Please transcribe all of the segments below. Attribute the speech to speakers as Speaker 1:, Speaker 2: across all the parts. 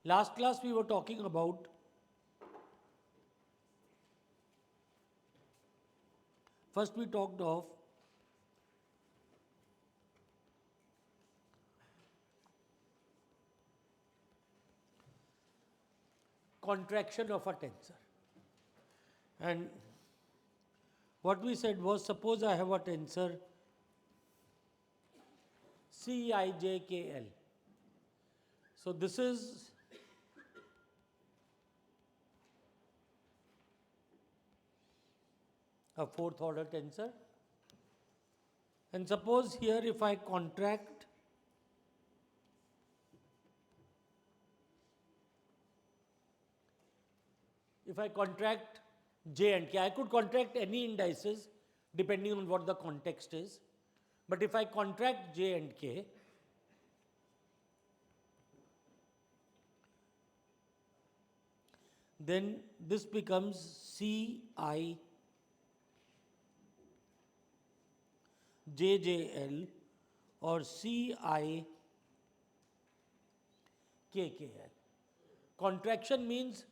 Speaker 1: Last class we were talking about first we talked of contraction of a tensor. And what we said was, suppose I have a tensorCijkl. So this is a fourth order tensor. And suppose here if I contract J and K, I could contract any indices depending on what the context is. But if I contract J and K, then this becomes Ci JJL or Ci KKL. Contraction means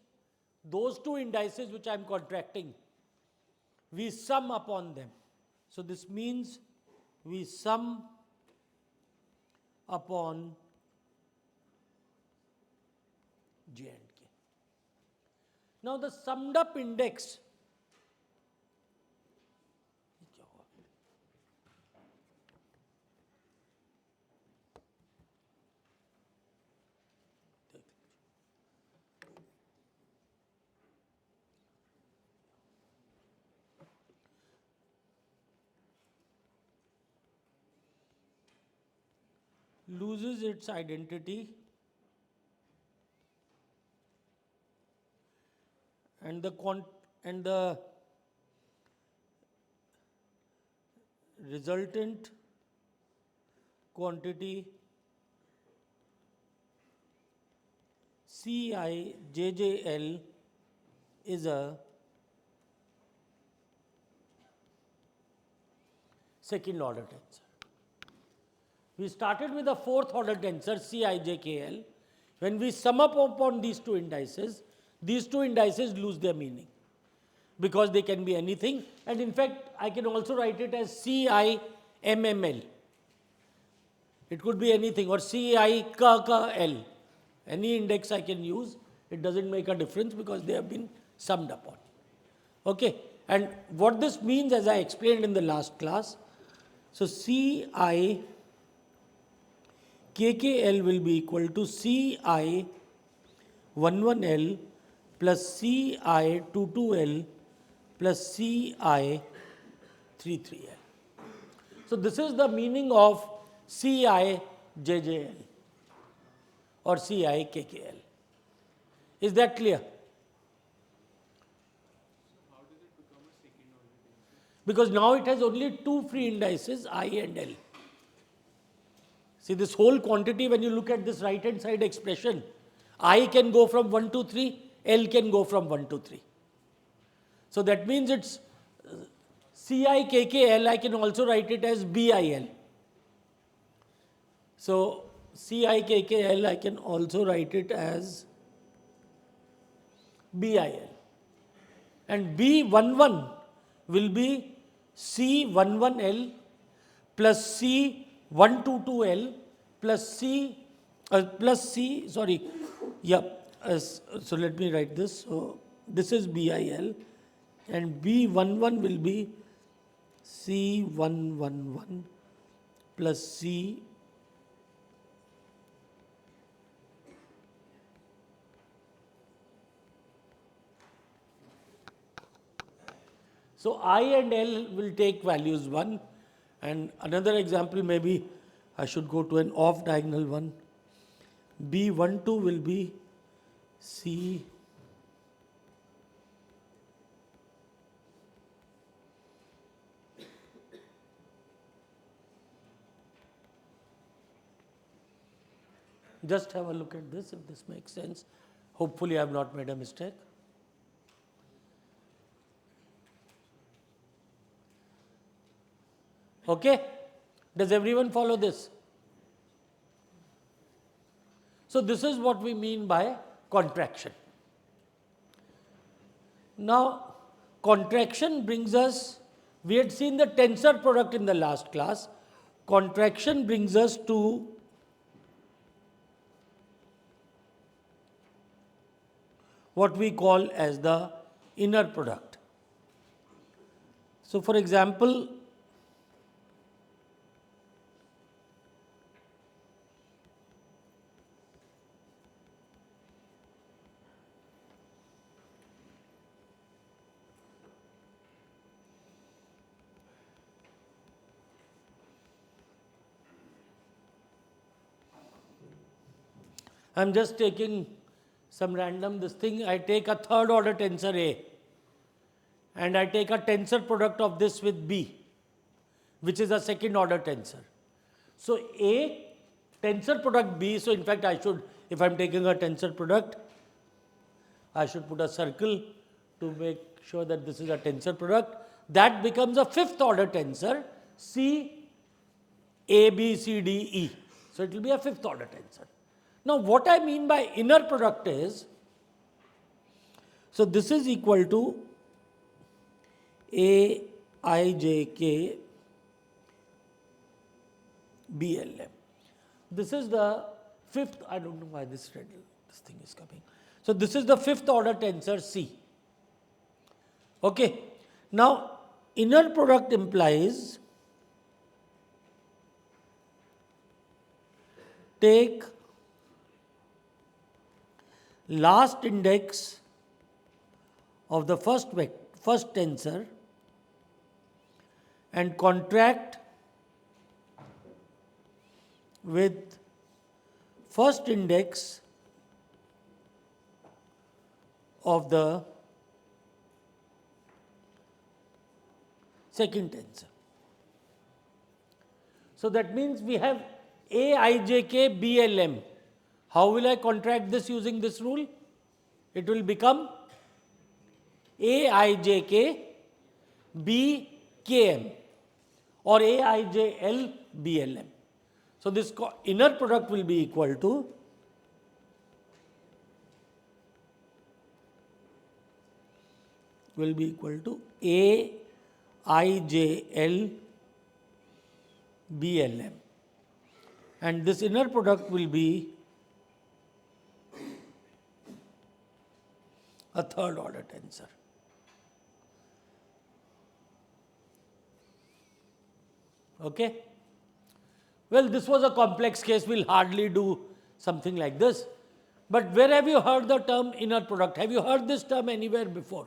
Speaker 1: those two indices which I am contracting, we sum upon them. So this means we sum upon J and K. Now the summed up index loses its identity and the resultant quantityCijjl is a second order tensor. We started with a fourth order tensorCijkl. When we sum up upon these two indices lose their meaning because they can be anything, and in fact I can also write it as Cimml. It could be anything, or Cikkl. Any index I can use, it doesn't make a difference because they have been summed upon. Okay, and what this means, as I explained in the last class, so Ci KKL will be equal to Ci 11L plus Ci 22L plus Ci 33L. So this is the meaning ofCijjl or Cikkl. Is that clear?
Speaker 2: How does it become a second order tensor?
Speaker 1: Because now it has only two free indices, I and L. See, this whole quantity, when you look at this right hand side expression, I can go from 1 to 3, L can go from 1 to 3. So that means it's Cikkl, I can also write it as BIL. So Cikkl, I can also write it as BIL. And B11 will be C11L plus C122L plus so let me write this. So this is BIL and B11 will be C111 plus C So I and L will take values 1, and another example, maybe I should go to an off diagonal one. B12 will be C just have a look at this if this makes sense. Hopefully I have not made a mistake. Okay? Does everyone follow this? So this is what we mean by contraction. Now, contraction brings us, we had seen the tensor product in the last class. Contraction brings us to what we call as the inner product. So, for example, I am just taking some random this thing. I take a third order tensor A and I take a tensor product of this with B, which is a second order tensor. So A tensor product B, so in fact I should, if I am taking a tensor product, I should put a circle to make sure that this is a tensor product. That becomes a fifth order tensor C A B C D E. So it will be a fifth order tensor. Now what I mean by inner product is, so this is equal to A I J K B L M. This is the fifth, I don't know why this thing is coming. So this is the fifth order tensor C. Okay. Now inner product implies take last index of the first tensor and contract with first index of the second tensor. So that means we have Aijk BLM. How will I contract this using this rule? It will become Aijk BKM or Aijl BLM. So this inner product will be equal to Aijl BLM, and this inner product will be a third order tensor. Okay. Well, this was a complex case. We'll hardly do something like this. But where have you heard the term inner product? Have you heard this term anywhere before?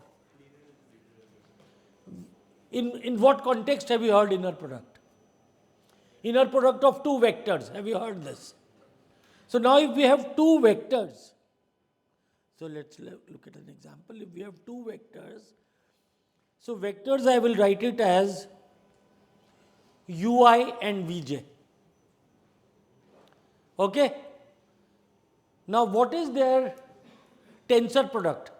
Speaker 1: In what context have you heard inner product? Inner product of two vectors. Have you heard this? So now if we have two vectors, so let's look at an example. If we have two vectors, so vectors I will write it as ui and vj. Okay. Now what is their tensor product?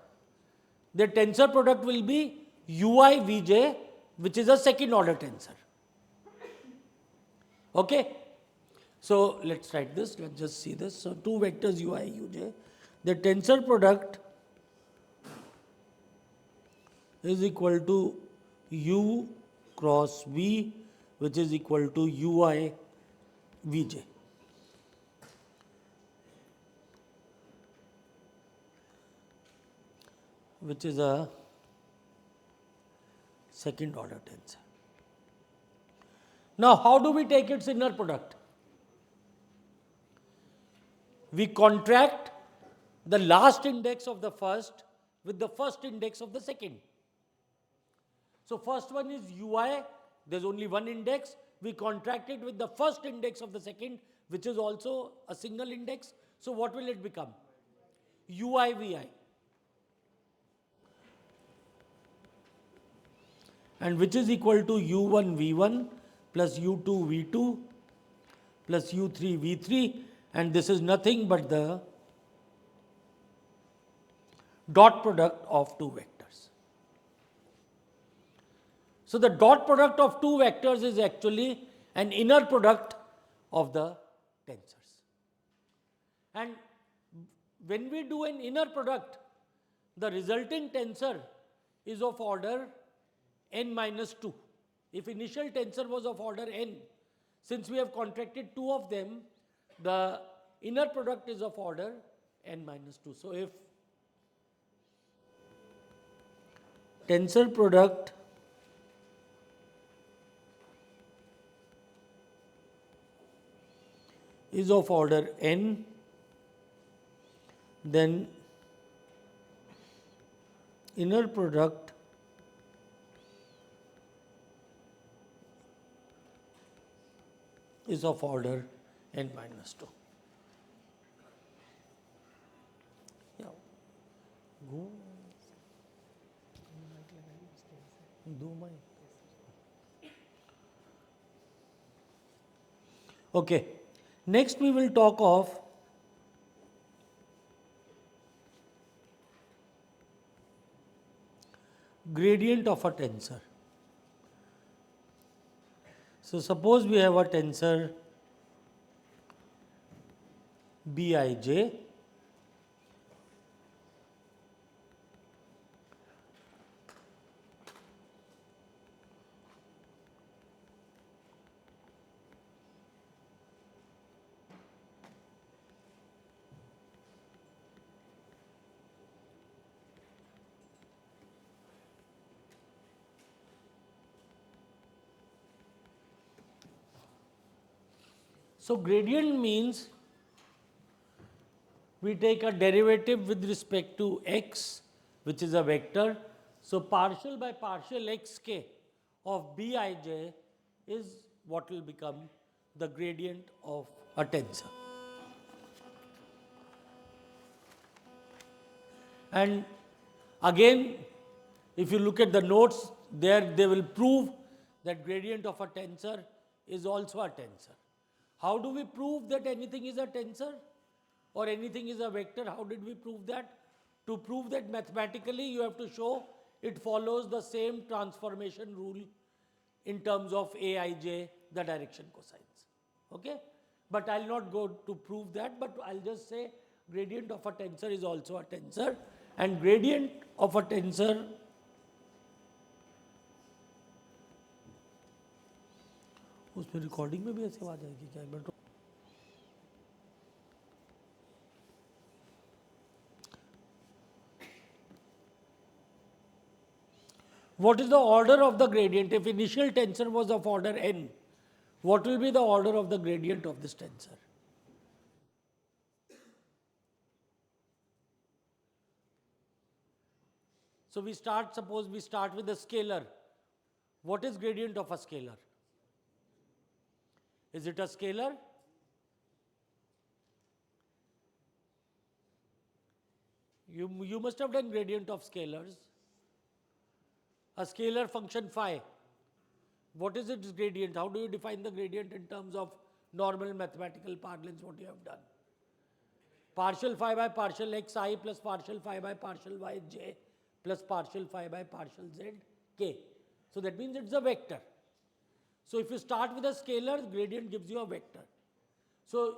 Speaker 1: Their tensor product will be ui vj, which is a second order tensor. Okay. So let's write this. Let's just see this. So two vectors ui uj. The tensor product is equal to u cross v, which is equal to ui vj. Which is a second order tensor. Now, how do we take its inner product? We contract the last index of the first with the first index of the second. So, first one is ui, there is only one index. We contract it with the first index of the second, which is also a single index. So, what will it become? ui vi. And which is equal to u1 v1 plus u2 v2 plus u3 v3, and this is nothing but the dot product of two vectors. So the dot product of two vectors is actually an inner product of the tensors. And when we do an inner product, the resulting tensor is of order n minus 2. If initial tensor was of order n, since we have contracted two of them, the inner product is of order n minus 2. So, if tensor product is of order n, then inner product is of order n minus 2. Yeah. Go. Do my. Okay. Next we will talk of gradient of a tensor. So, suppose we have a tensor Bij, so gradient means we take a derivative with respect to x, which is a vector. So, partial by partial xk of Bij is what will become the gradient of a tensor. And again, if you look at the notes, there they will prove that gradient of a tensor is also a tensor. How do we prove that anything is a tensor or anything is a vector? How did we prove that? To prove that mathematically, you have to show it follows the same transformation rule in terms of Aij, the direction cosines. Okay? But I will not go to prove that, but I will just say gradient of a tensor is also a tensor, and gradient of a tensor उसमें recording में भी ऐसे आवाज आएगी क्या? मैं तो what is the order of the gradient? If initial tensor was of order n, what will be the order of the gradient of this tensor? So, we start, suppose we start with a scalar. What is gradient of a scalar? Is it a scalar? You must have done gradient of scalars. A scalar function phi. What is its gradient? How do you define the gradient in terms of normal mathematical parlance? What you have done? Partial phi by partial xi plus partial phi by partial yj plus partial phi by partial z k. So, that means it is a vector. So, if you start with a scalar, gradient gives you a vector. So,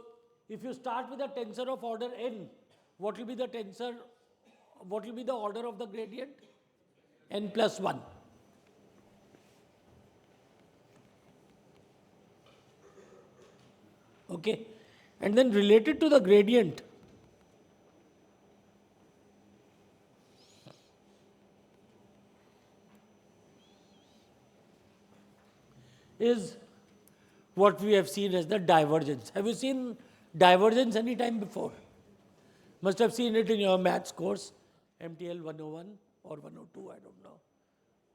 Speaker 1: if you start with a tensor of order n, what will be the tensor, what will be the order of the gradient? N plus 1. Okay. And then related to the gradient, is what we have seen as the divergence. Have you seen divergence any time before? Must have seen it in your maths course, MTL 101 or 102, I don't know,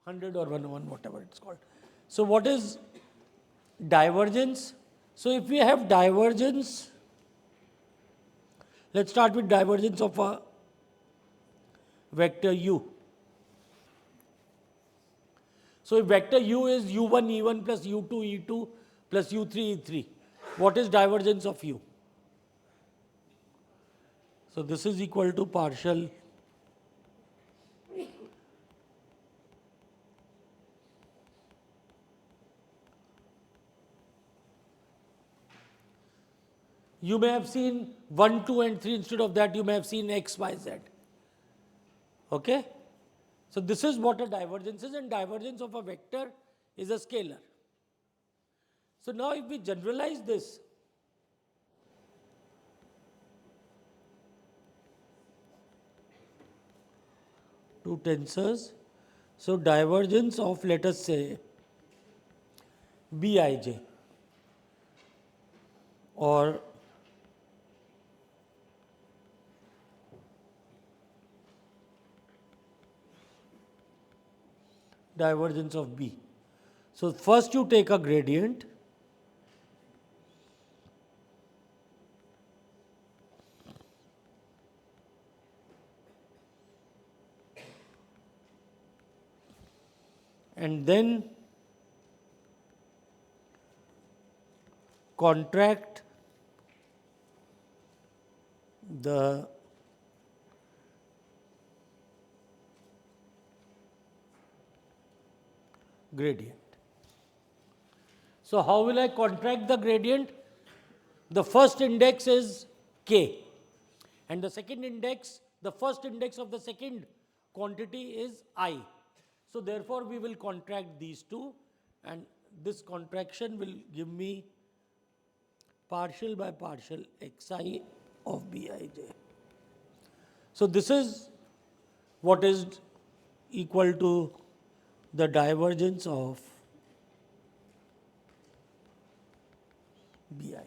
Speaker 1: 100 or 101, whatever it's called. So, what is divergence? So, if we have divergence, let's start with divergence of a vector u. So, if vector u is u1 e1 plus u2 e2 plus u3 e3, what is divergence of u? So, this is equal to partial You may have seen 1, 2 and 3. Instead of that, you may have seen x, y, z. Okay? So this is what a divergence is, and divergence of a vector is a scalar. So now if we generalize this, to tensors, so divergence of, let us say, Bij or divergence of B. So first you take a gradient, and then contract the gradient. So how will I contract the gradient? The first index is k, and the second index, the first index of the second quantity is I. So therefore we will contract these two, and this contraction will give me partial by partial xi of Bij. So this is what is equal to the divergence of Bij.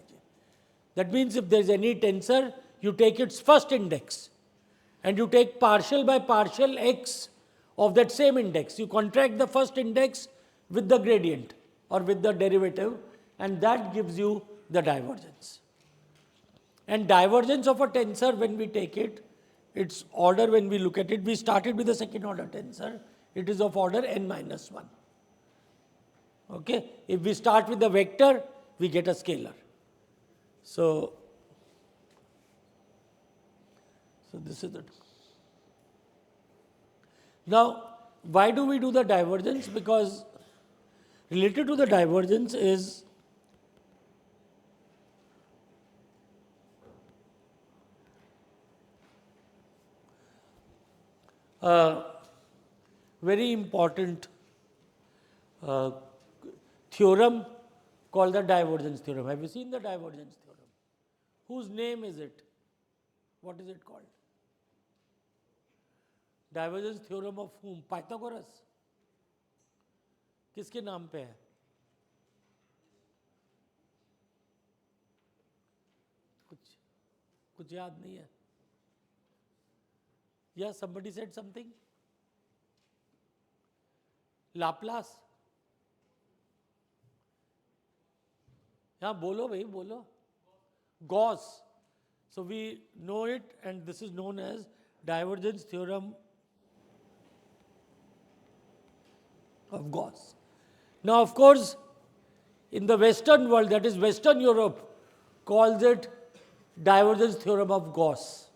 Speaker 1: That means if there is any tensor, you take its first index and you take partial by partial x of that same index. You contract the first index with the gradient or with the derivative, and that gives you the divergence. And divergence of a tensor, when we take it, its order, when we look at it, we started with the second order tensor, it is of order n minus 1. Okay? If we start with the vector, we get a scalar. So this is it. Now, why do we do the divergence? Because related to the divergence is a very important theorem called the divergence theorem. Have you seen the divergence theorem? Whose name is it? What is it called? Divergence theorem of whom? Pythagoras? किसके नाम पे है? कुछ याद नहीं है? Yeah, somebody said something? Laplace? हाँ बोलो भाई बोलो. Gauss. So we know it, and this is known as divergence theorem of Gauss. Now, of course, in the Western world, that is Western Europe, calls it divergence theorem of Gauss.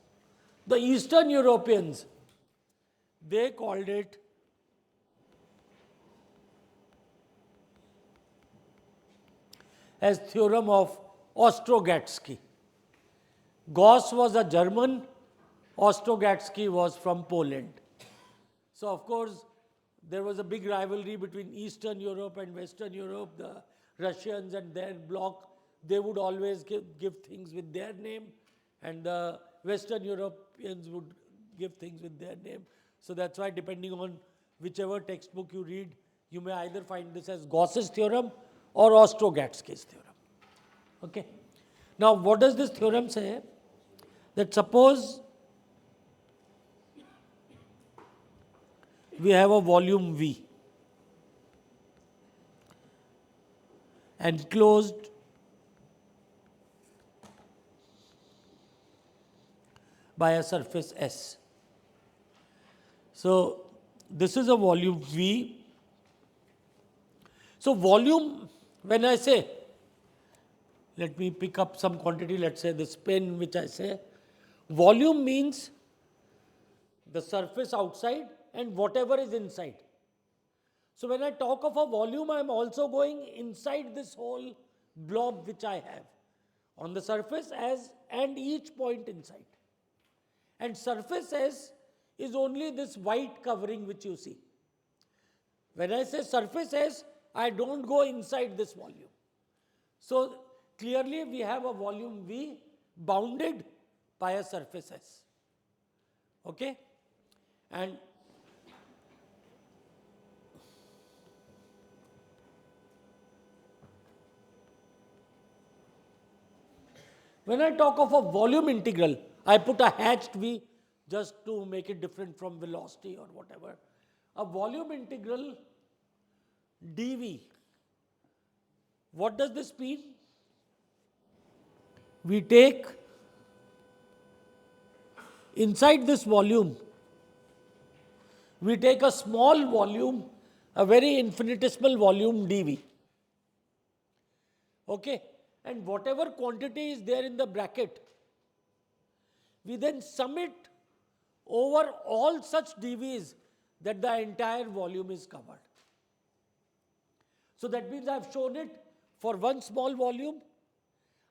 Speaker 1: The Eastern Europeans, they called it as theorem of Ostrogatsky. Gauss was a German, Ostrogatsky was from Poland. So, of course, there was a big rivalry between Eastern Europe and Western Europe. The Russians and their bloc, they would always give things with their name, and the Western Europeans would give things with their name. So that's why, depending on whichever textbook you read, you may either find this as Gauss's theorem or Ostrogatsky's theorem. Okay. Now, what does this theorem say? That suppose we have a volume V enclosed by a surface S. So this is a volume V. So volume, when I say, let me pick up some quantity, let's say this pen which I say, volume means the surface outside and whatever is inside. So when I talk of a volume, I am also going inside this whole blob which I have. on the surface as and each point inside. And surface S is only this white covering which you see. When I say surface S, I don't go inside this volume. So clearly we have a volume V bounded by a surface S. Okay? And when I talk of a volume integral, I put a hatched V just to make it different from velocity or whatever. A volume integral dV. What does this mean? We take inside this volume, we take a small volume, a very infinitesimal volume dV. Okay? And whatever quantity is there in the bracket, we then sum it over all such dVs that the entire volume is covered. So that means I have shown it for one small volume.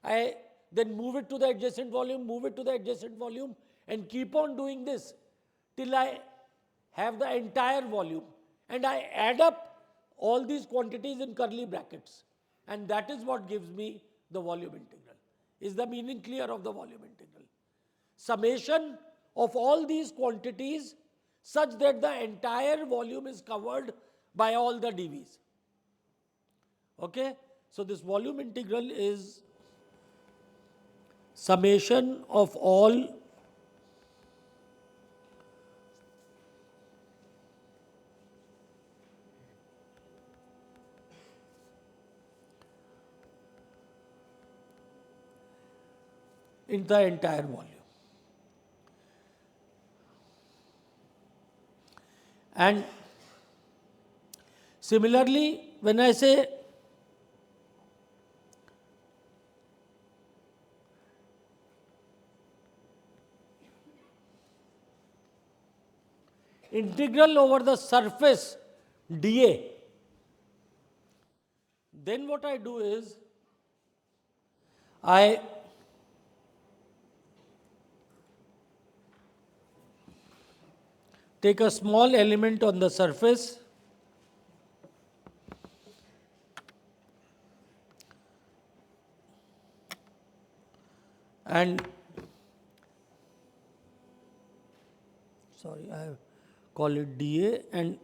Speaker 1: I then move it to the adjacent volume, move it to the adjacent volume, and keep on doing this till I have the entire volume. And I add up all these quantities in curly brackets. And that is what gives me the volume integral. Is the meaning clear of the volume integral? Summation of all these quantities such that the entire volume is covered by all the dVs. Okay? So this volume integral is summation of all in the entire volume. And similarly, when I say integral over the surface dA, then what I do is I take a small element on the surface and I call it dA, and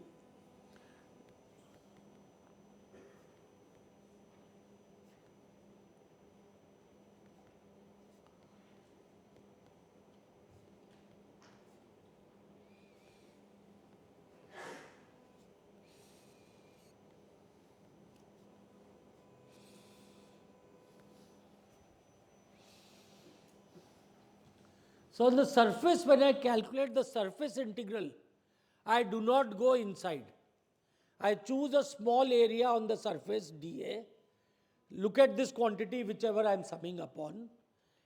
Speaker 1: so on the surface, when I calculate the surface integral, I do not go inside. I choose a small area on the surface dA, look at this quantity whichever I am summing upon,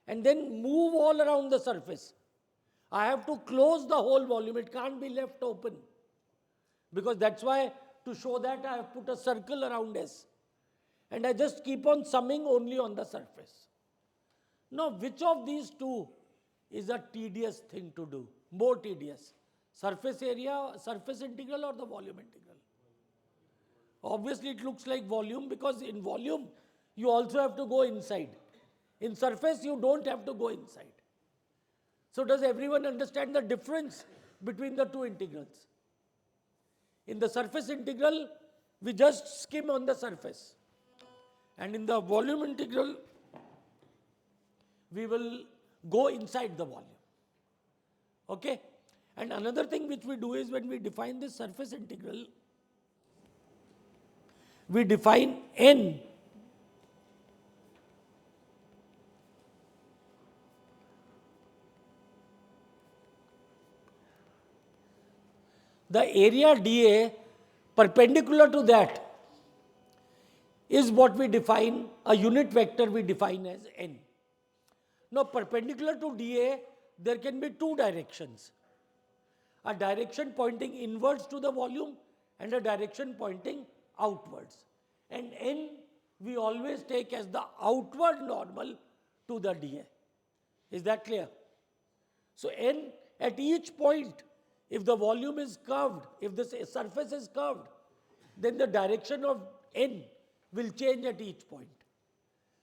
Speaker 1: and then move all around the surface. I have to close the whole volume, it can't be left open. Because that's why, to show that, I have put a circle around S. And I just keep on summing only on the surface. Now, which of these two is a tedious thing to do? More tedious. Surface area, surface integral, or the volume integral? Obviously, it looks like volume, because in volume, you also have to go inside. In surface, you don't have to go inside. So does everyone understand the difference between the two integrals? In the surface integral, we just skim on the surface. And in the volume integral, we will go inside the volume. Okay? And another thing which we do is, when we define this surface integral, we define n the area dA perpendicular to that is what we define, a unit vector we define as n. Now, perpendicular to dA, there can be two directions. A direction pointing inwards to the volume and a direction pointing outwards. And n we always take as the outward normal to the dA. Is that clear? So n at each point, if the volume is curved, if the surface is curved, then the direction of n will change at each point.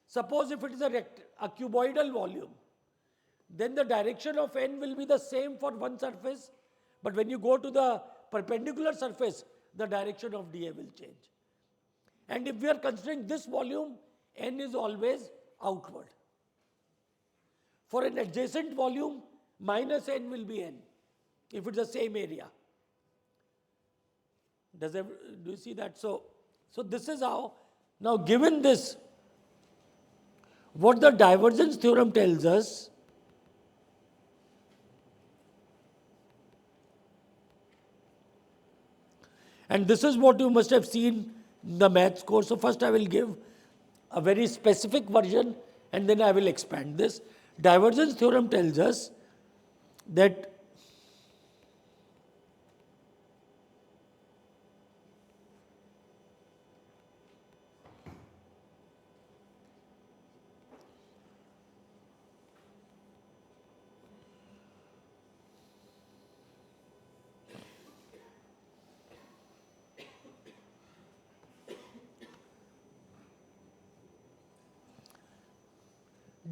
Speaker 1: Suppose if it is a cuboidal volume, then the direction of n will be the same for one surface, but when you go to the perpendicular surface, the direction of dA will change. And if we are considering this volume, n is always outward. For an adjacent volume, minus n will be n, if it's the same area. Do you see that? So this is how, now given this, what the divergence theorem tells us, and this is what you must have seen in the maths course. So first I will give a very specific version and then I will expand this. Divergence theorem tells us that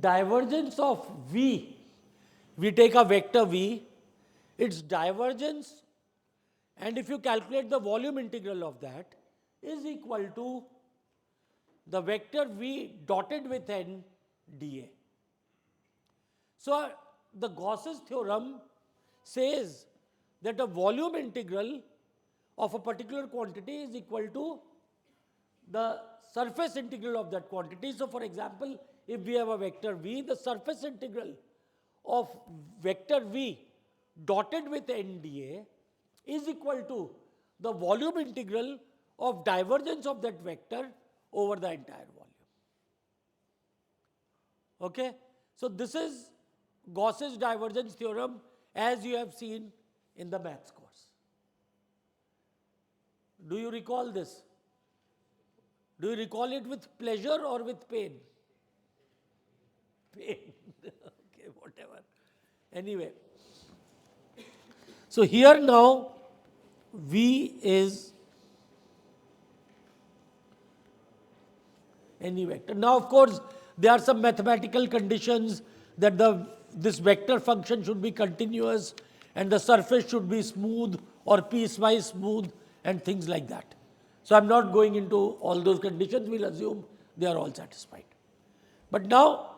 Speaker 1: divergence of V, we take a vector V, its divergence, and if you calculate the volume integral of that, is equal to the vector V dotted with n dA. So the Gauss's theorem says that a volume integral of a particular quantity is equal to the surface integral of that quantity. So for example, if we have a vector V, the surface integral of vector V dotted with n dA is equal to the volume integral of divergence of that vector over the entire volume. Okay? So this is Gauss's divergence theorem as you have seen in the maths course. Do you recall this? Do you recall it with pleasure or with pain? Pain. Okay, whatever. Anyway. So here now V is any vector. Now of course there are some mathematical conditions that this vector function should be continuous and the surface should be smooth or piecewise smooth and things like that. So I'm not going into all those conditions, we'll assume they are all satisfied. But now,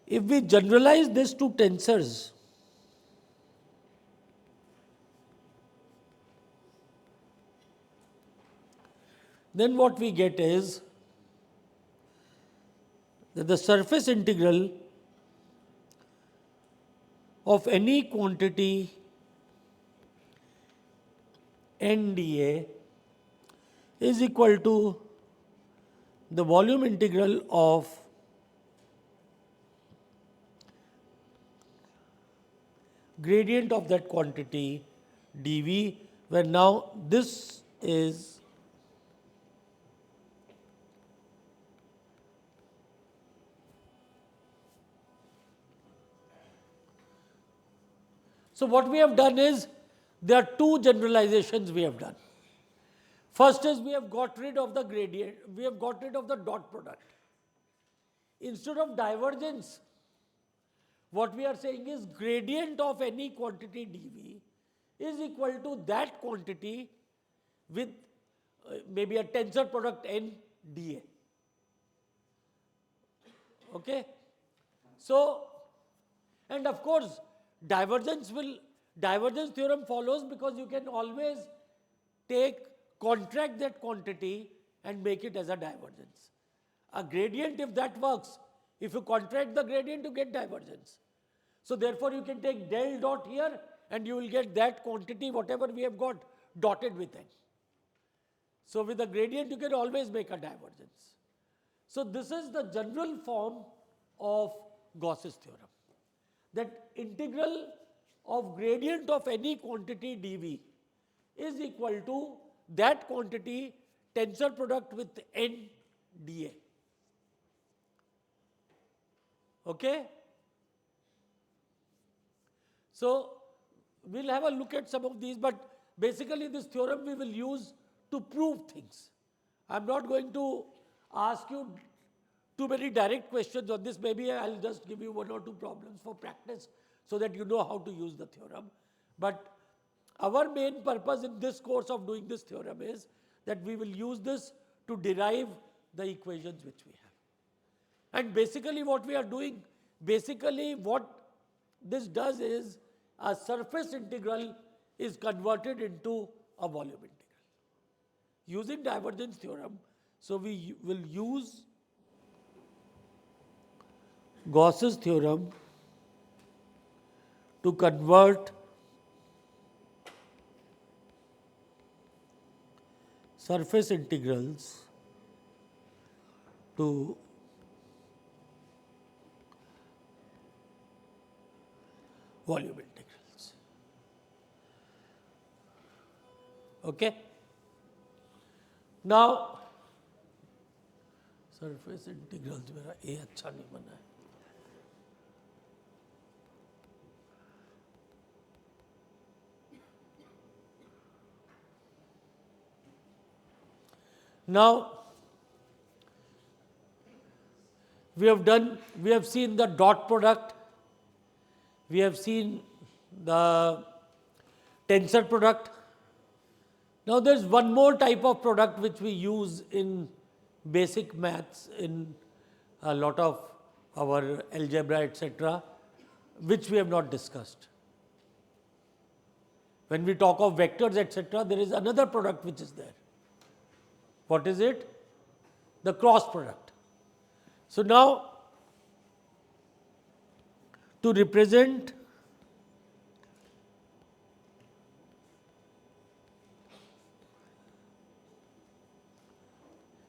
Speaker 1: if we generalize this to tensors, then what we get is that the surface integral of any quantity n dA is equal to the volume integral of gradient of that quantity dV, where now this is so what we have done is there are two generalizations we have done. First is we have got rid of the gradient, we have got rid of the dot product. Instead of divergence, what we are saying is gradient of any quantity dV is equal to that quantity with maybe a tensor product n dA. Okay? So, and of course, divergence theorem follows because you can always contract that quantity and make it as a divergence. A gradient, if that works, if you contract the gradient, you get divergence. So therefore, you can take del dot here and you will get that quantity, whatever we have got, dotted with n. So with a gradient, you can always make a divergence. So this is the general form of Gauss's theorem, that integral of gradient of any quantity dV is equal to that quantity tensor product with n dA. Okay? So, we will have a look at some of these, but basically this theorem we will use to prove things. I am not going to ask you too many direct questions on this. Maybe I will just give you one or two problems for practice so that you know how to use the theorem. But our main purpose in this course of doing this theorem is that we will use this to derive the equations which we have. And basically what we are doing, basically what this does is a surface integral is converted into a volume integral. Using divergence theorem, so we will use Gauss's theorem to convert surface integrals to volume integrals. Okay? Now, surface integrals मेरा ए अच्छा नहीं बना है. Now, we have seen the dot product, we have seen the tensor product. Now, there is one more type of product which we use in basic maths in a lot of our algebra, etc., which we have not discussed. When we talk of vectors, etc., there is another product which is there. What is it? The cross product. So, now to represent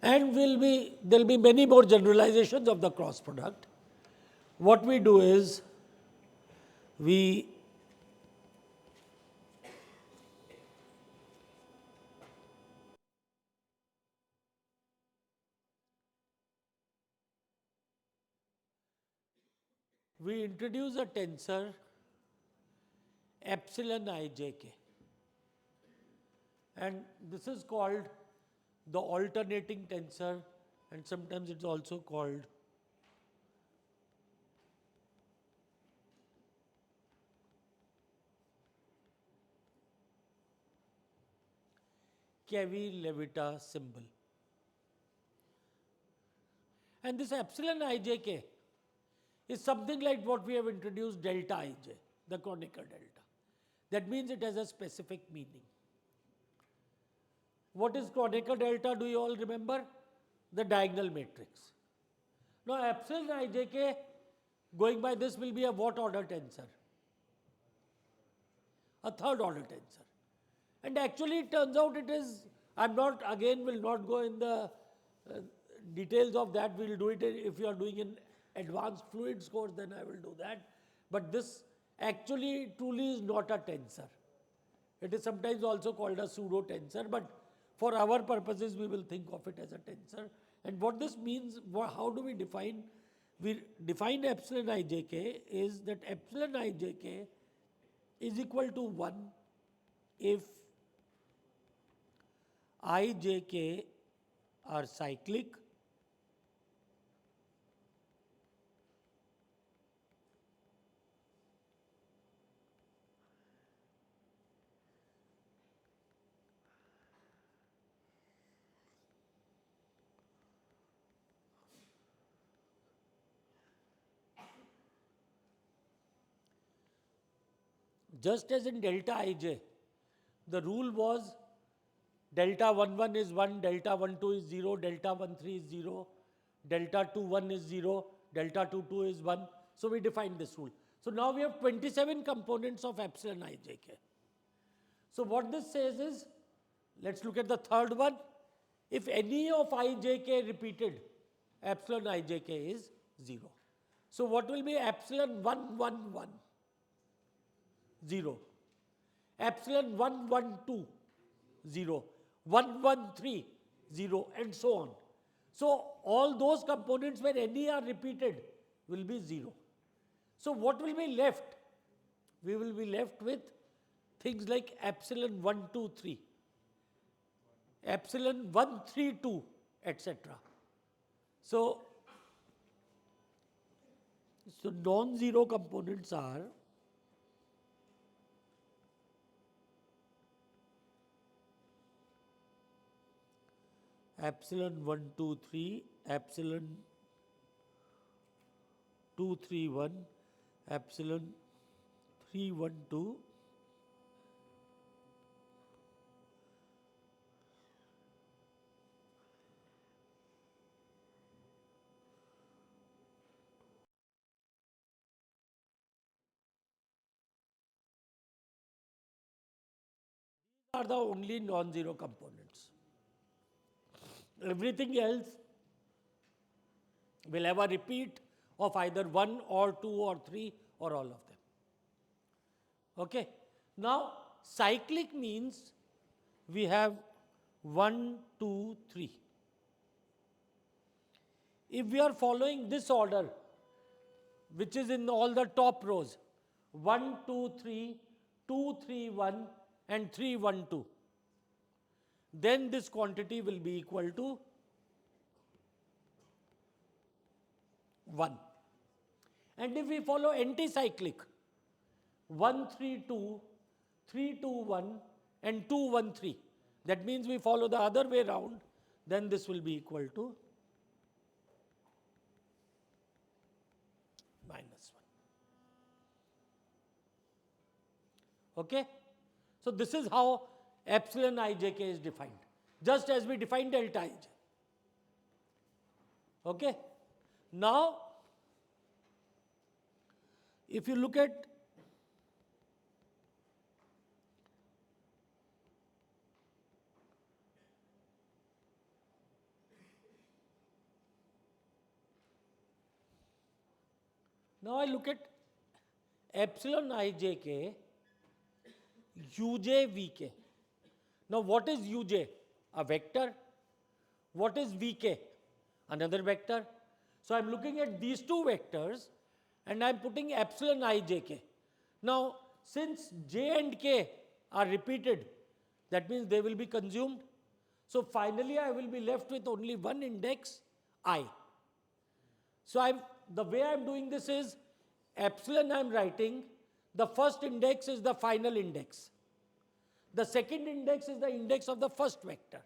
Speaker 1: and there will be many more generalizations of the cross product. What we do is we introduce a tensor epsilon ijk, and this is called the alternating tensor, and sometimes it's also called Cavi-Levita symbol. And this epsilon ijk is something like what we have introduced delta ij, the Kronecker delta. That means it has a specific meaning. What is Kronecker delta? Do you all remember? The diagonal matrix. Now, epsilon ijk, going by this, will be a what order tensor? A third order tensor. And actually, it turns out it is, will not go in the details of that. We will do it if you are doing an advanced fluids course, then I will do that. But this actually truly is not a tensor. It is sometimes also called a pseudo tensor, but for our purposes, we will think of it as a tensor. And what this means, how do we define? We define epsilon ijk is that epsilon ijk is equal to 1 if ijk are cyclic just as in delta ij, the rule was delta 1 is 1, delta 1 2 is 0, delta 1 3 is 0, delta 2 1 is 0, delta 2 2 is 1. So, we defined this rule. So, now we have 27 components of epsilon ijk. So, what this says is, let us look at the third one. If any of ijk repeated, epsilon ijk is 0. So, what will be epsilon 1 1 1? 0. Epsilon 1 1 2, 0. 1 1 3, 0, and so on. So, all those components where any are repeated, will be 0. So what will be left? We will be left with things like epsilon 1, 2, 3, epsilon 1, 3, 2, etc. So non-zero components are epsilon 1, 2, 3, epsilon 2, 3, 1, epsilon 3, 1, 2, are the only non-zero components. Everything else will have a repeat of either 1 or 2 or 3 or all of them. Okay. Now, cyclic means we have 1, 2, 3. If we are following this order, which is in all the top rows, 1, 2, 3, 2, 3, 1, and 3, 1, 2, then this quantity will be equal to 1. And if we follow anti-cyclic, 1, 3, 2, 3, 2, 1, and 2, 1, 3, that means we follow the other way round, then this will be equal to minus 1. Okay? So this is how epsilon ijk is defined, just as we defined delta ij. Okay? Now, if you look at now I look at epsilon ijk, uj vk. Now what is uj? A vector. What is vk? Another vector. So I'm looking at these two vectors and I'm putting epsilon ijk. Now since j and k are repeated, that means they will be consumed. So finally I will be left with only one index I. So the way I'm doing this is epsilon I'm writing, the first index is the final index. The second index is the index of the first vector.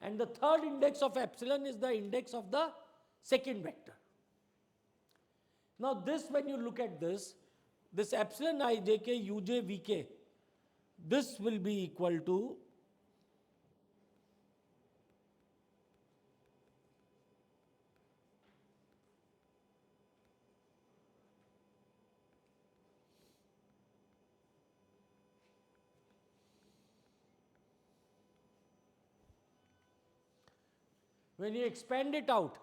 Speaker 1: And the third index of epsilon is the index of the second vector. Now this, when you look at this epsilon ijk uj vk, this will be equal to when you expand it out.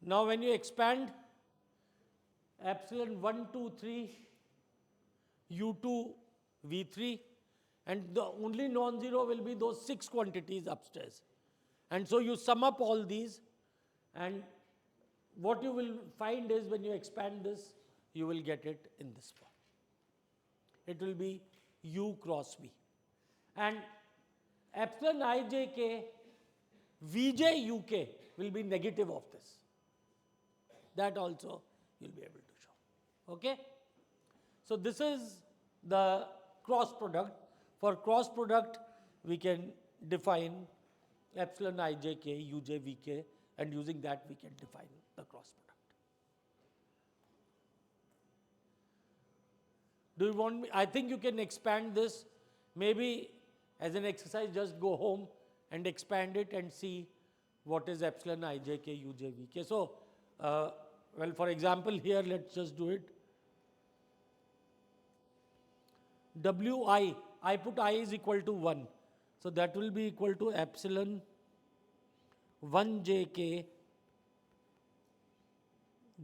Speaker 1: Now when you expand epsilon 1, 2, 3, u2, v3, and the only non-zero will be those 6 quantities upstairs. And so you sum up all these, and what you will find is when you expand this, you will get it in this form. It will be u cross v. And epsilon ijk vj uk will be negative of this. That also you'll be able to show. Okay? So this is the cross product. For cross product, we can define epsilon ijk uj vk, and using that we can define the cross product. Do you want me? I think you can expand this. Maybe as an exercise, just go home and expand it and see what is epsilon ijk uj vk. So, well, for example, here let's just do it. wi, I put I is equal to 1. So that will be equal to epsilon 1 jk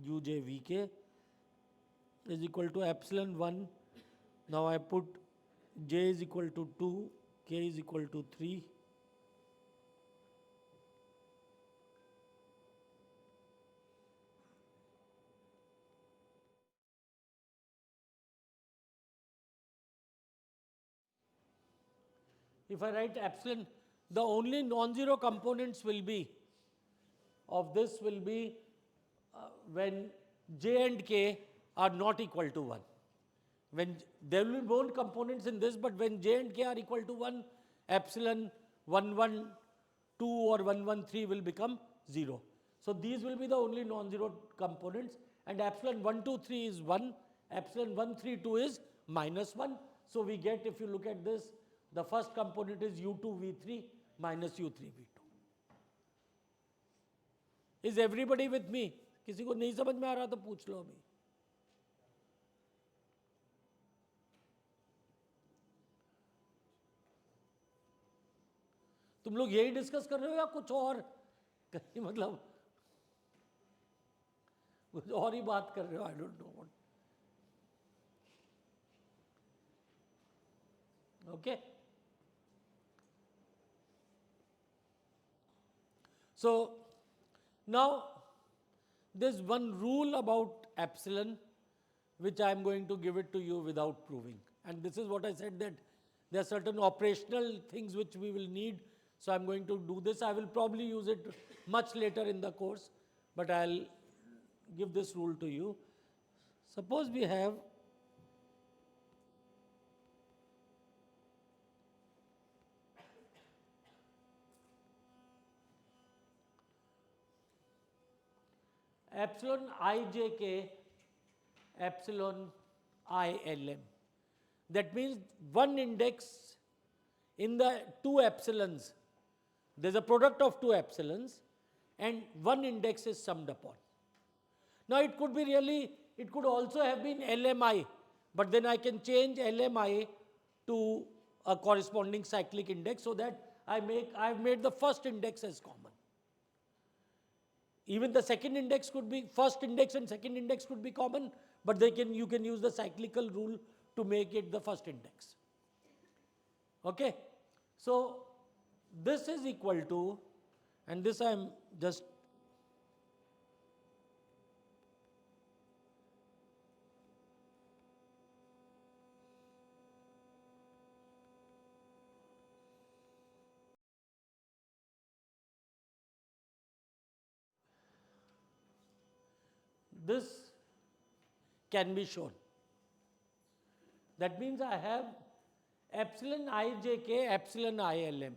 Speaker 1: uj vk is equal to epsilon 1. Now I put j is equal to 2, k is equal to 3. if I write epsilon, the only non-zero components will be, of this will be when j and k are not equal to 1. When there will be more components in this, but when j and k are equal to 1, epsilon 112 or 113 will become 0. So these will be the only non-zero components, and epsilon 123 is 1, epsilon 132 is -1. So we get, if you look at this, the first component is u2v3 minus u3v2. Is everybody with me? किसी को नहीं समझ में आ रहा तो पूछ लो अभी. तुम लोग यही डिस्कस कर रहे हो या कुछ और मतलब कुछ और ही बात कर रहे हो? I don't know what. Okay. So now there's one rule about epsilon which I am going to give it to you without proving. And this is what I said, that there are certain operational things which we will need. So I'm going to do this. I will probably use it much later in the course, but I'll give this rule to you. Suppose we have epsilon ijk, epsilon ilm. That means one index in the two epsilons. There's a product of two epsilons and one index is summed upon. Now it could be really, it could also have been LMI, but then I can change LMI to a corresponding cyclic index so that I've made the first index as common. Even the second index could be, first index and second index could be common, but you can use the cyclical rule to make it the first index. Okay? So this is equal to, and this I am just this can be shown. That means I have epsilon ijk, epsilon ilm.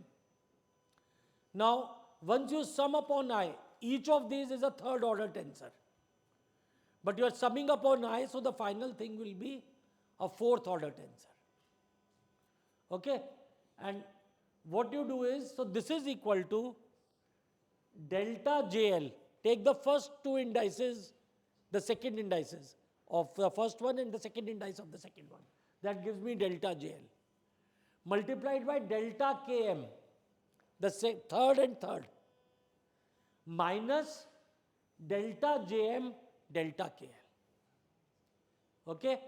Speaker 1: Now, once you sum upon I, each of these is a third order tensor. But you are summing upon I, so the final thing will be a fourth order tensor. Okay? And what you do is, so this is equal to delta JL. Take the first two indices, the second indices of the first one and the second indice of the second one. That gives me delta JL. Multiplied by delta KM, the third and third, minus delta JM, delta KL. Okay?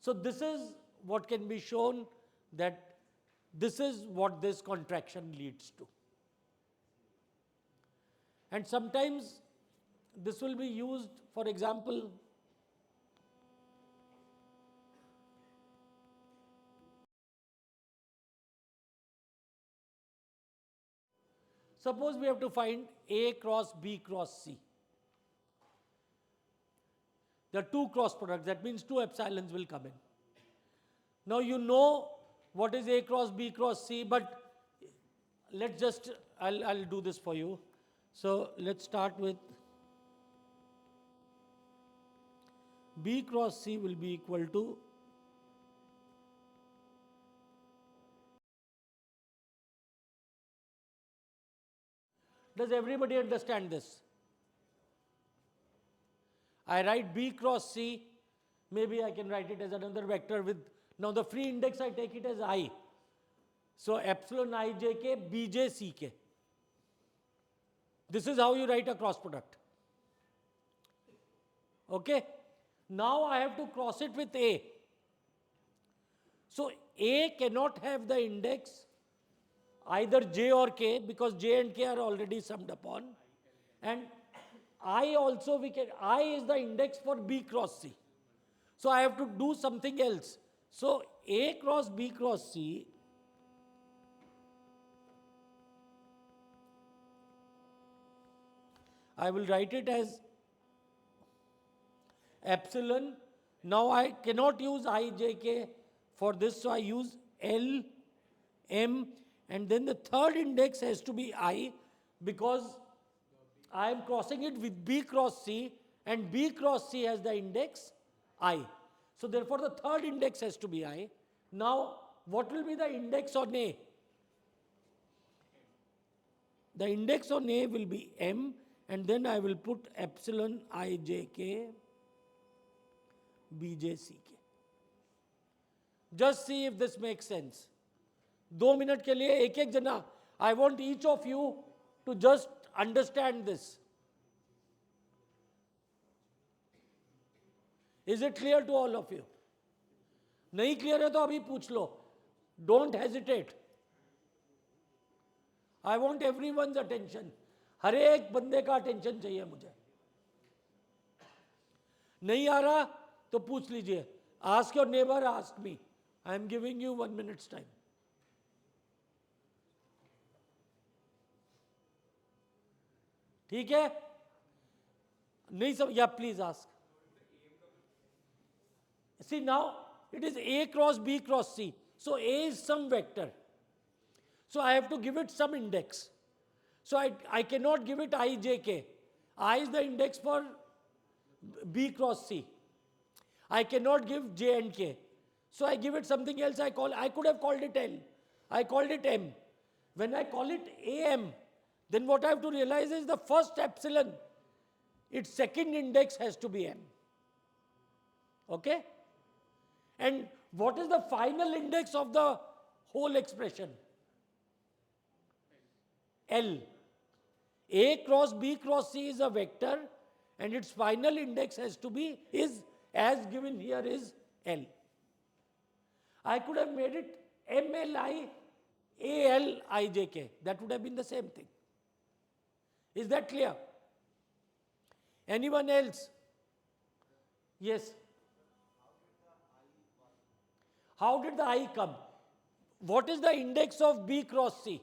Speaker 1: So this is what can be shown, that this is what this contraction leads to. And sometimes this will be used, for example, suppose we have to find A cross B cross C. There are two cross products, that means two epsilons will come in. Now you know what is A cross B cross C, but let's just, I'll do this for you. So let's start with B cross C will be equal to does everybody understand this? I write B cross C, maybe I can write it as another vector with, now the free index I take it as I. So epsilon ijk bj ck. This is how you write a cross product. Okay? Now I have to cross it with A. So A cannot have the index either J or K, because J and K are already summed upon. And I also, I is the index for B cross C. So I have to do something else. So A cross B cross C I will write it as epsilon. Now I cannot use I, j, k for this, so I use L, M, and then the third index has to be I, because I am crossing it with B cross C, and B cross C has the index I. So therefore the third index has to be I. Now what will be the index on A? The index on A will be M, and then I will put epsilon I, j, k, B, j, C, k. Just see if this makes sense. 2 minute के लिए एक एक जना, I want each of you to just understand this. Is it clear to all of you? नहीं clear है तो अभी पूछ लो. Don't hesitate. I want everyone's attention. हर एक बंदे का attention चाहिए मुझे. नहीं आ रहा तो पूछ लीजिए. Ask your neighbor, ask me. I am giving you 1 minute's time. ठीक है? नहीं सब, या please ask. See now, it is A cross B cross C. So A is some vector. So I have to give it some index. So I cannot give it I, j, k. I is the index for B cross C. I cannot give j and k. So I give it something else. I could have called it L. I called it M. When I call it AM, then what I have to realize is the first epsilon, its second index has to be M. Okay? And what is the final index of the whole expression? L. A cross B cross C is a vector, and its final index has to be, is, as given here, is L. I could have made it MLI ALIJK. That would have been the same thing. Is that clear? Anyone else? Yes. How did the I come? What is the index of B cross C?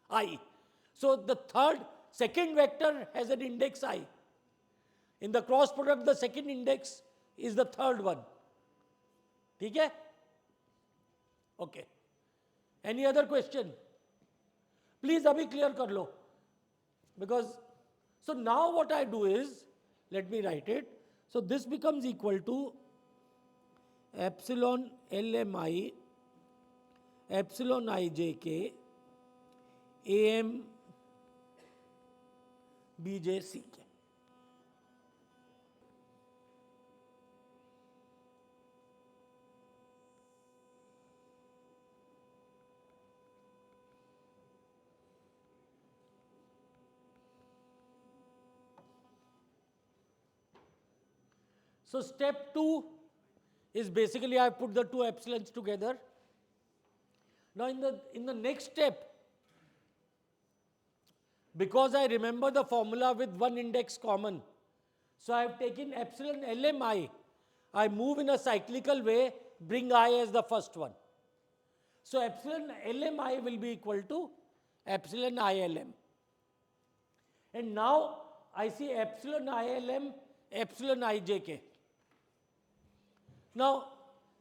Speaker 1: I. So the second vector has an index I. In the cross product, the second index is the third one. ठीक है? Okay. Any other question? Please abhi clear kar lo. Because, so now what I do is, let me write it. So this becomes equal to epsilon LMI, epsilon IJK, AM BJCK. So step 2 is basically I put the two epsilons together. Now in the next step, because I remember the formula with one index common, so I have taken epsilon LMI. I move in a cyclical way, bring I as the first one. So epsilon LMI will be equal to epsilon ILM. And now I see epsilon ILM, epsilon IJK. Now,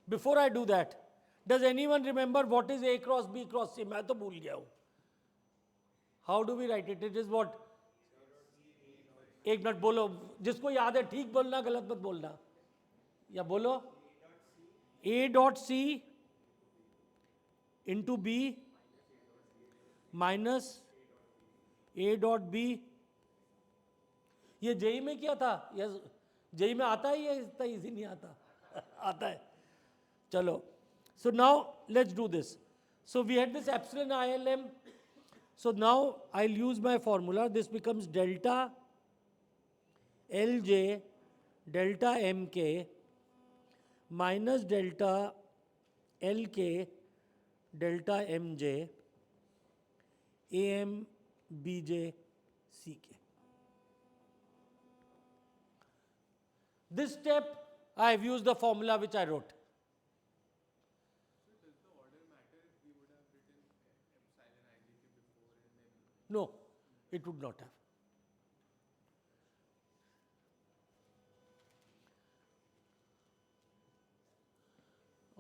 Speaker 1: before I do that, does anyone remember what is A cross B cross C? मैं तो भूल गया हूँ. How do we write it? It is what? एक minute बोलो, जिसको याद है ठीक बोलना, गलत मत बोलना. या बोलो. A dot C into B minus A dot B. ये जेई में क्या था? या जेई में आता है या इतना इजी नहीं आता? आता है. चलो. So now let's do this. So we had this epsilon ILM. So now I'll use my formula. This becomes delta LJ delta MK minus delta LK delta MJ AM BJ CK. This step I have used the formula which I wrote.
Speaker 2: So does the order matter if we would have written epsilon IJK before and then?
Speaker 1: No, it would not have.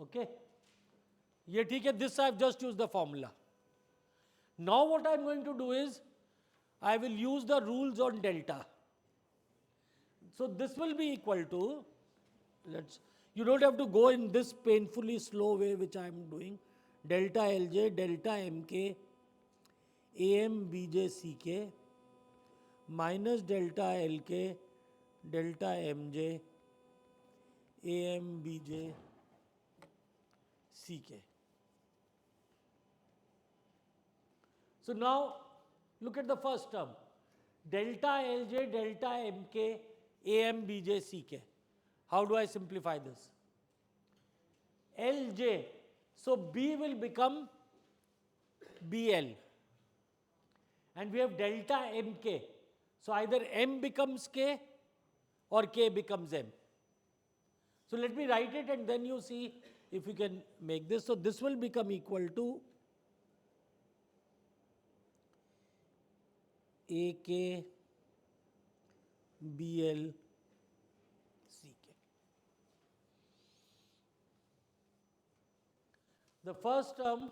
Speaker 1: Okay? ये ठीक है, this I've just used the formula. Now what I'm going to do is, I will use the rules on delta. So this will be equal to, you don't have to go in this painfully slow way which I am doing. Delta Lj, delta Mk, Am Bj Ck, minus delta Lk, delta Mj, Am Bj Ck. So now look at the first term. Delta Lj, delta Mk, Am Bj Ck. How do I simplify this? Lj, so B will become BL. And we have delta Mk. So either M becomes K or K becomes M. So let me write it and then you see if you can make this. So this will become equal to AK BL CK. The first term,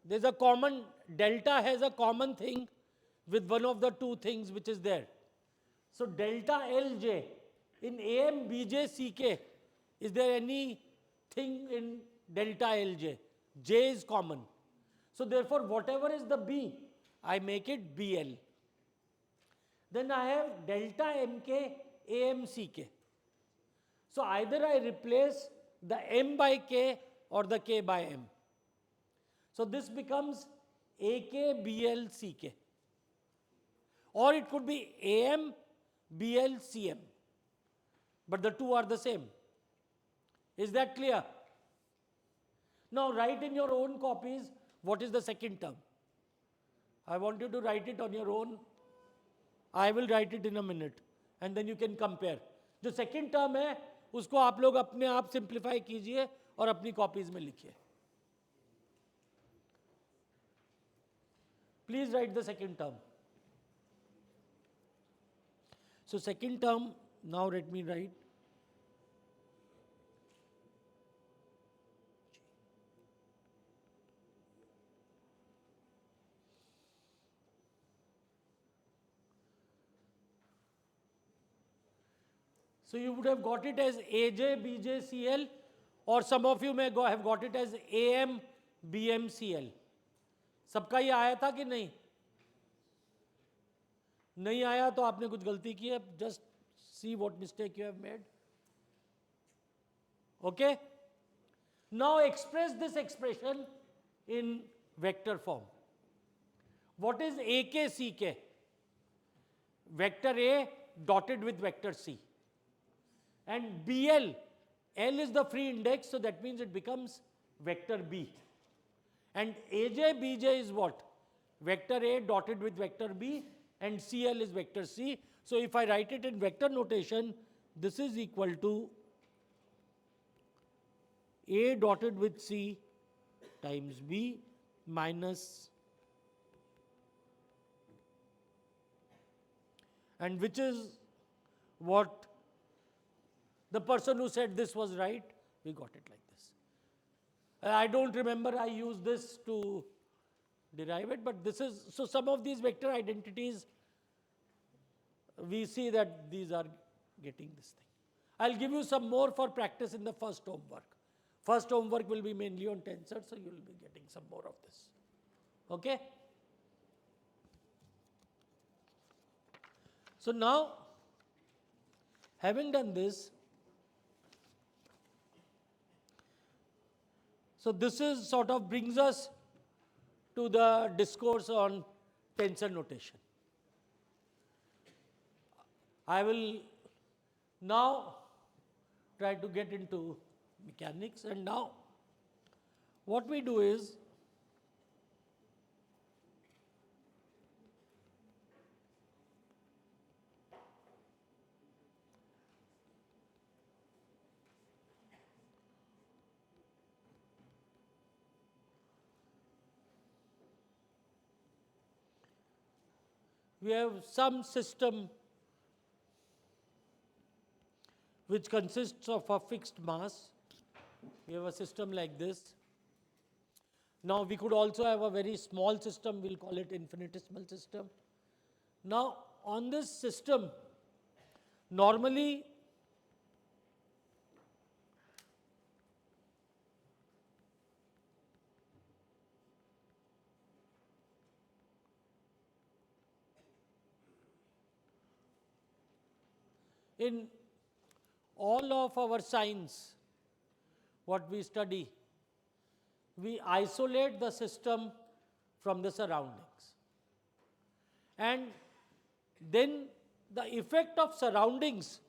Speaker 1: there's a common, delta has a common thing with one of the two things which is there. So delta Lj in Am Bj Ck, is there anything in delta Lj? J is common. So therefore whatever is the B, I make it BL. Then I have delta Mk Am Ck. So either I replace the M by K or the K by M. So this becomes AK BL CK. Or it could be AM BL CM. But the two are the same. Is that clear? Now write in your own copies what is the second term. I want you to write it on your own. I will write it in a minute and then you can compare. जो second term है उसको आप लोग अपने आप simplify कीजिए और अपनी copies में लिखिए. Please write the second term. So second term, now let me write. So you would have got it as AJ BJ CL, or some of you may have got it as AM BM CL. सबका ये आया था कि नहीं? नहीं आया तो आपने कुछ गलती की है. Just see what mistake you have made. Okay? Now express this expression in vector form. What is AKCK? Vector A dotted with vector C. And BL, L is the free index, so that means it becomes vector B. And AJ, BJ is what? Vector A dotted with vector B, and CL is vector C. So if I write it in vector notation, this is equal to A dotted with C times B minus, and which is what the person who said this was right, we got it like this. I don't remember I used this to derive it, but this is, so some of these vector identities, we see that these are getting this thing. I'll give you some more for practice in the first homework. First homework will be mainly on tensors, so you will be getting some more of this. Okay? So now, having done this, so this is sort of brings us to the discourse on tensor notation. I will now try to get into mechanics, and now what we do is, we have some system which consists of a fixed mass We have a system like this. Now, we could also have a very small system, we'll call it infinitesimal system. Now, on this system, normally in all of our science, what we study, we isolate the system from the surroundings. And then the effect of surroundings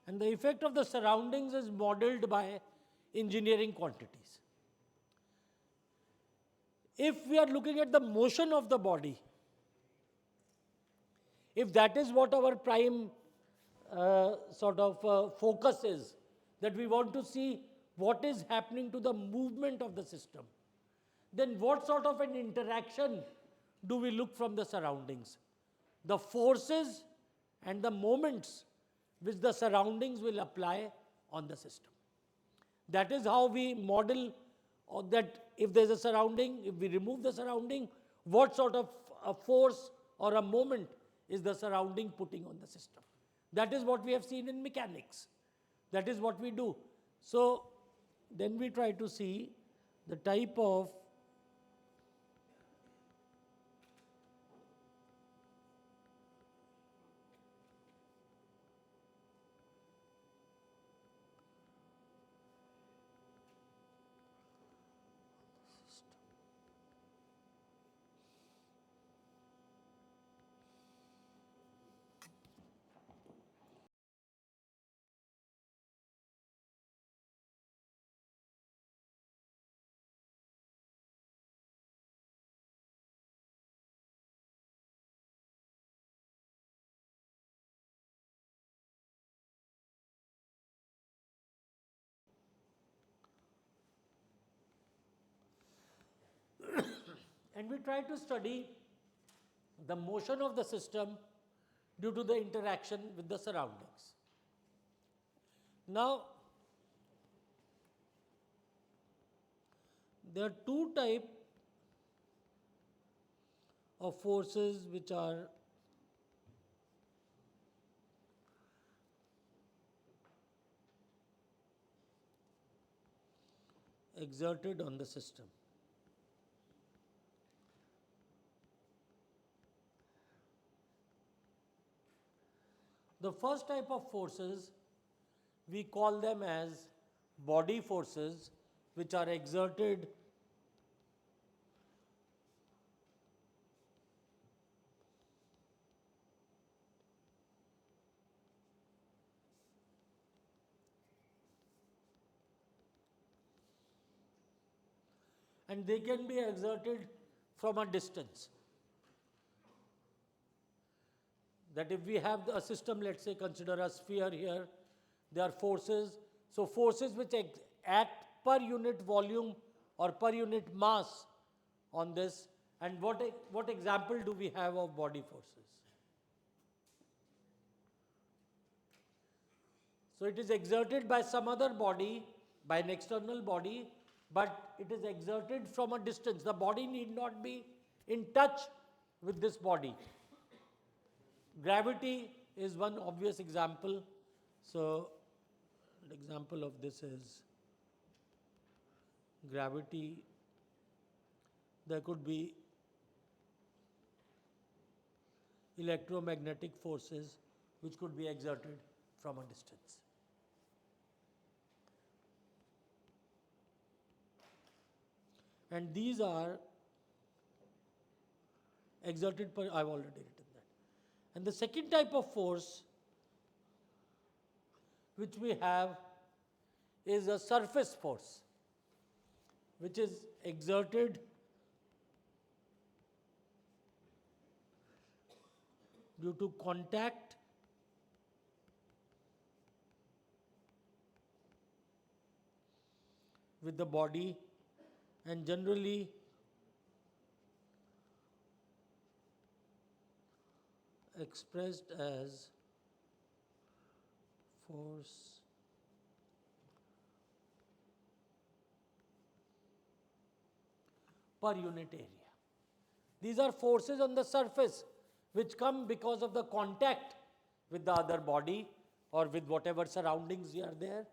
Speaker 1: and the effect of the surroundings is modeled by engineering quantities. If we are looking at the motion of the body, if that is what our prime focus is, that we want to see what is happening to the movement of the system, then what sort of an interaction do we look from the surroundings? The forces and the moments which the surroundings will apply on the system. That is how we model that if there is a surrounding, if we remove the surrounding, what sort of a force or a moment is the surrounding putting on the system. That is what we have seen in mechanics. That is what we do. So, then we try to see the type of and we try to study the motion of the system due to the interaction with the surroundings. Now, there are two types of forces which are exerted on the system. The first type of forces, we call them as body forces, which are exerted and they can be exerted from a distance. That if we have a system, let's say consider a sphere here, there are forces. So, forces which act per unit volume or per unit mass on this. And what example do we have of body forces? So, it is exerted by some other body, by an external body, but it is exerted from a distance. The body need not be in touch with this body. Gravity is one obvious example. So, an example of this is gravity. There could be electromagnetic forces which could be exerted from a distance. And these are exerted per, I've already written that. And the second type of force which we have is a surface force, which is exerted due to contact with the body and generally expressed as force per unit area. These are forces on the surface which come because of the contact with the other body or with whatever surroundings are there,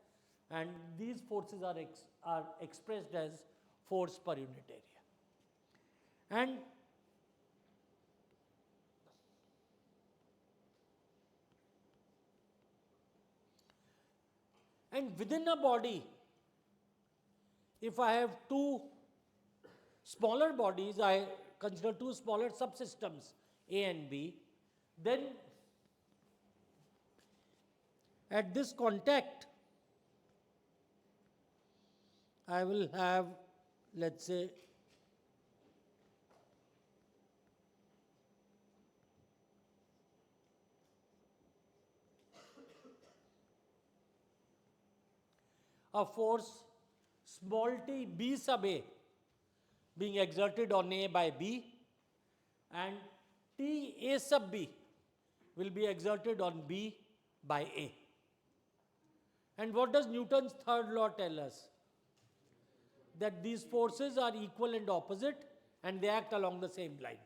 Speaker 1: and these forces are expressed as force per unit area. And within a body, if I have two smaller bodies, I consider two smaller subsystems A and B, then at this contact, I will have, let's say, a force small t B sub A being exerted on A by B, and T A sub B will be exerted on B by A. And what does Newton's third law tell us? That these forces are equal and opposite and they act along the same line.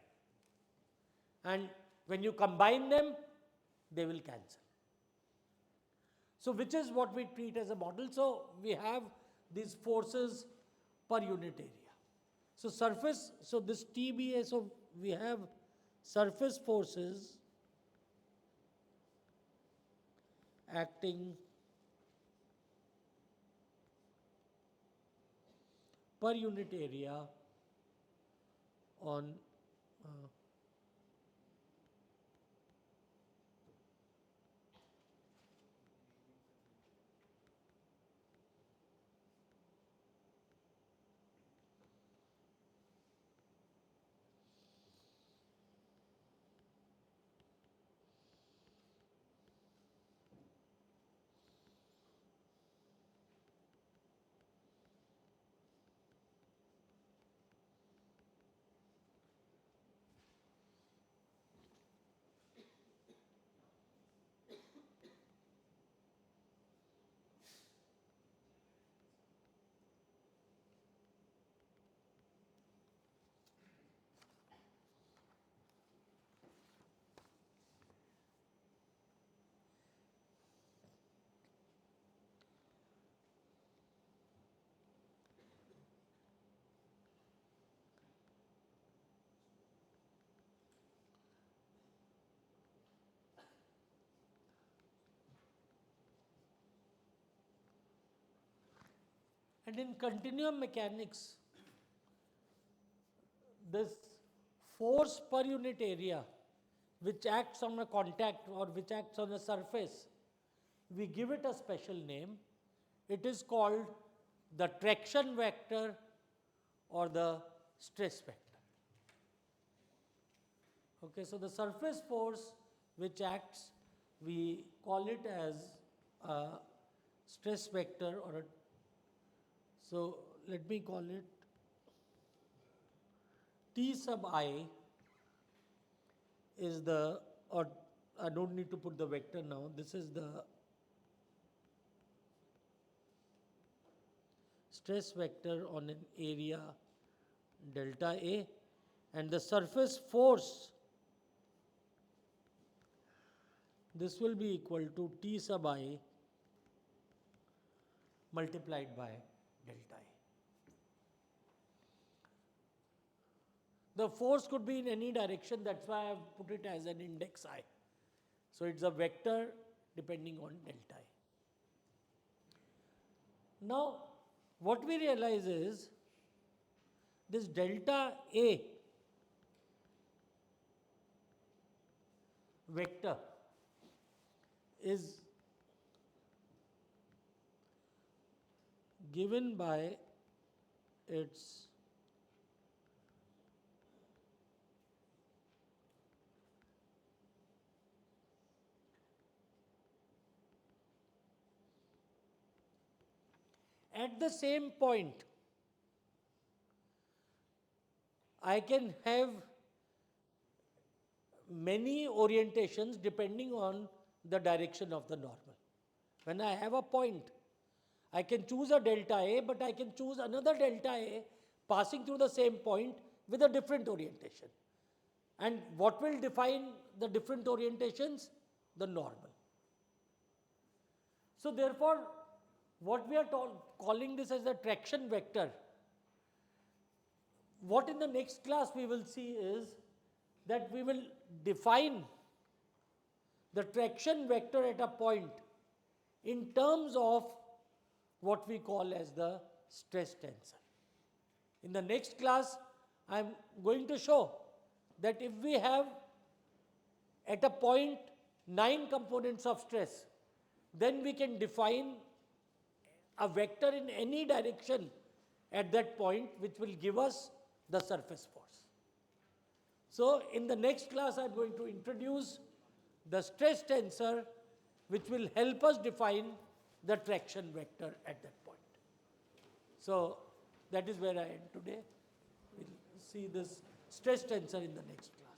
Speaker 1: And when you combine them, they will cancel. So which is what we treat as a model. So we have these forces per unit area. So surface, so this TBA, so we have surface forces acting per unit area on and in continuum mechanics, this force per unit area which acts on a contact or which acts on a surface, we give it a special name. It is called the traction vector or the stress vector. Okay, so the surface force which acts, we call it as a stress vector or a, so let me call it T sub I is the, or I don't need to put the vector now, this is the stress vector on an area delta A, and the surface force, this will be equal to T sub I multiplied by delta A. The force could be in any direction, that's why I have put it as an index I. So it's a vector depending on delta A. Now, what we realize is this delta A vector is given by its at the same point, I can have many orientations depending on the direction of the normal. When I have a point, I can choose a delta A, but I can choose another delta A passing through the same point with a different orientation. And what will define the different orientations? The normal. So therefore, what we are calling this as a traction vector, what in the next class we will see is that we will define the traction vector at a point in terms of what we call as the stress tensor. In the next class, I am going to show that if we have at a point 9 components of stress, then we can define a vector in any direction at that point which will give us the surface force. So, in the next class, I am going to introduce the stress tensor which will help us define the traction vector at that point. So, that is where I am today. We will see this stress tensor in the next class.